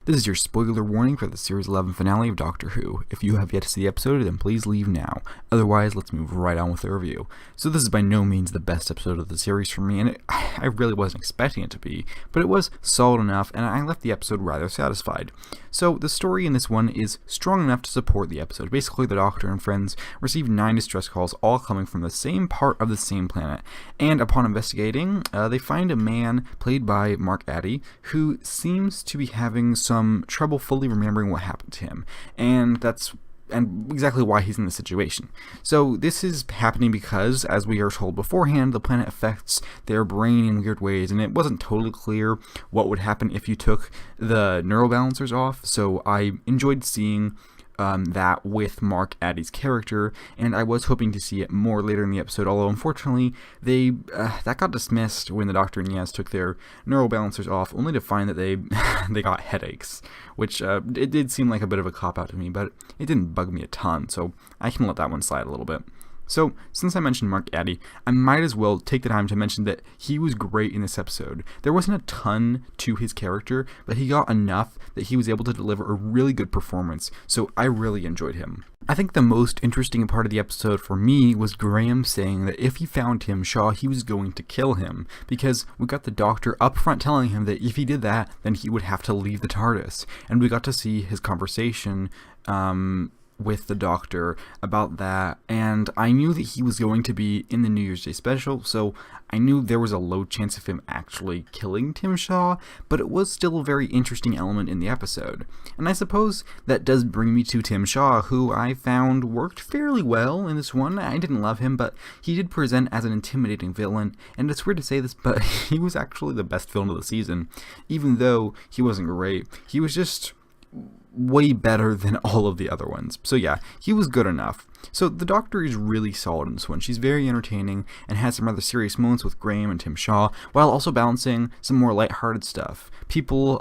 This is your spoiler warning for the Series 11 finale of Doctor Who. If you have yet to see the episode, then please leave now. Otherwise, let's move right on with the review. So this is by no means the best episode of the series for me, and I really wasn't expecting it to be, but it was solid enough, and I left the episode rather satisfied. So the story in this one is strong enough to support the episode. Basically, the Doctor and friends receive 9 distress calls, all coming from the same part of the same planet, and upon investigating, they find a man played by Addie, who seems to be having some trouble fully remembering what happened to him, and exactly why he's in this situation. So this is happening because, as we are told beforehand, the planet affects their brain in weird ways, and it wasn't totally clear what would happen if you took the neural balancers off, so I enjoyed seeing that with Addie's character, and I was hoping to see it more later in the episode, although unfortunately that got dismissed when the Doctor and Yaz took their neural balancers off, only to find that they got headaches, which it did seem like a bit of a cop-out to me, but it didn't bug me a ton, so I can let that one slide a little bit. So, since I mentioned Addie, I might as well take the time to mention that he was great in this episode. There wasn't a ton to his character, but he got enough that he was able to deliver a really good performance, so I really enjoyed him. I think the most interesting part of the episode for me was Graham saying that if he found Tim Shaw, he was going to kill him, because we got the Doctor up front telling him that if he did that, then he would have to leave the TARDIS, and we got to see his conversation with the Doctor about that, and I knew that he was going to be in the New Year's Day special, so I knew there was a low chance of him actually killing Tim Shaw, but it was still a very interesting element in the episode. And I suppose that does bring me to Tim Shaw, who I found worked fairly well in this one. I didn't love him, but he did present as an intimidating villain, and it's weird to say this, but he was actually the best villain of the season. Even though he wasn't great, he was just way better than all of the other ones. So yeah, he was good enough. So the Doctor is really solid in this one. She's very entertaining and has some rather serious moments with Graham and Tim Shaw, while also balancing some more lighthearted stuff. People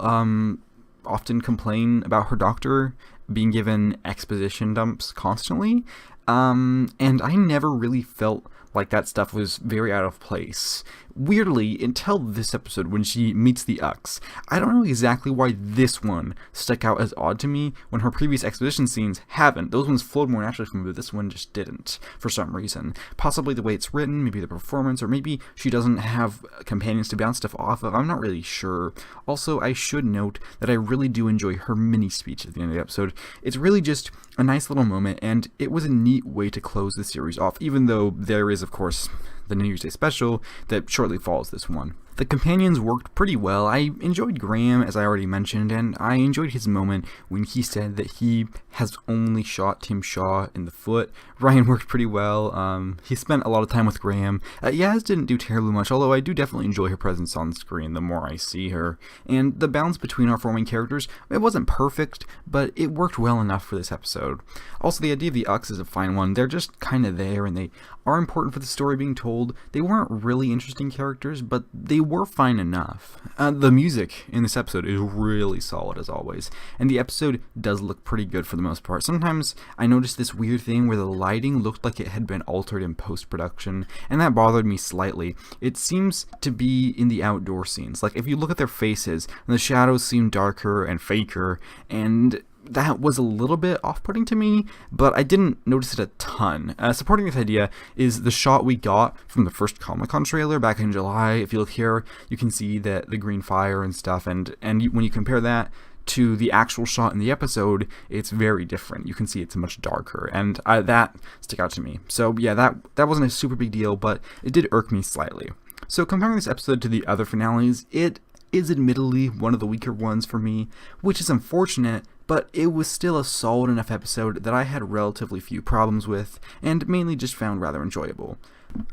often complain about her Doctor being given exposition dumps constantly, and I never really felt like that stuff was very out of place. Weirdly, until this episode when she meets the Ux, I don't know exactly why this one stuck out as odd to me when her previous exposition scenes haven't. Those ones flowed more naturally from me, but this one just didn't, for some reason. Possibly the way it's written, maybe the performance, or maybe she doesn't have companions to bounce stuff off of, I'm not really sure. Also, I should note that I really do enjoy her mini speech at the end of the episode. It's really just a nice little moment, and it was a neat way to close the series off, even though there is, of course, the New Year's Day special that shortly follows this one. The companions worked pretty well. I enjoyed Graham, as I already mentioned, and I enjoyed his moment when he said that he has only shot Tim Shaw in the foot. Ryan worked pretty well. He spent a lot of time with Graham. Yaz didn't do terribly much, although I do definitely enjoy her presence on screen the more I see her. And the balance between our four main characters, it wasn't perfect, but it worked well enough for this episode. Also, the idea of the Ux is a fine one. They're just kind of there, and they are important for the story being told. They weren't really interesting characters, but they were fine enough. The music in this episode is really solid as always, and the episode does look pretty good for the most part. Sometimes I noticed this weird thing where the lighting looked like it had been altered in post-production, and that bothered me slightly. It seems to be in the outdoor scenes. Like, if you look at their faces, the shadows seem darker and faker, and that was a little bit off-putting to me, but I didn't notice it a ton. Supporting this idea is the shot we got from the first Comic-Con trailer back in July. If you look here, you can see that the green fire and stuff, and when you compare that to the actual shot in the episode, it's very different. You can see it's much darker, and that stuck out to me. So yeah, that wasn't a super big deal, but it did irk me slightly. So comparing this episode to the other finales, it is admittedly one of the weaker ones for me, which is unfortunate, but it was still a solid enough episode that I had relatively few problems with, and mainly just found rather enjoyable.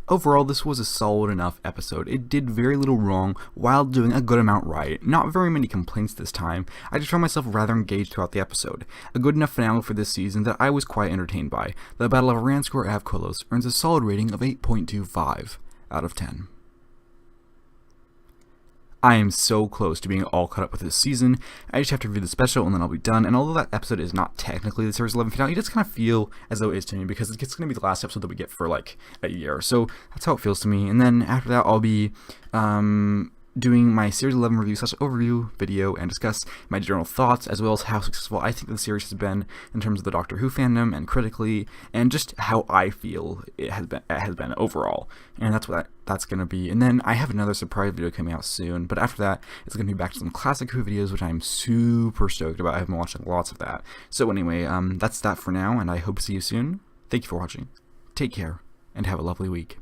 Overall, this was a solid enough episode. It did very little wrong while doing a good amount right. Not very many complaints this time. I just found myself rather engaged throughout the episode. A good enough finale for this season that I was quite entertained by. The Battle of Ranskoor Kolos earns a solid rating of 8.25 out of 10. I am so close to being all caught up with this season. I just have to review the special and then I'll be done. And although that episode is not technically the Series 11 finale, it does kind of feel as though it is to me because it's going to be the last episode that we get for like a year. So that's how it feels to me. And then after that, I'll be doing my Series 11 review / overview video and discuss my general thoughts, as well as how successful I think the series has been in terms of the Doctor Who fandom and critically, and just how I feel it has been overall. And that's what that's going to be. And then I have another surprise video coming out soon, but after that, it's going to be back to some classic Who videos, which I'm super stoked about. I've been watching lots of that. So anyway, that's that for now, and I hope to see you soon. Thank you for watching. Take care, and have a lovely week.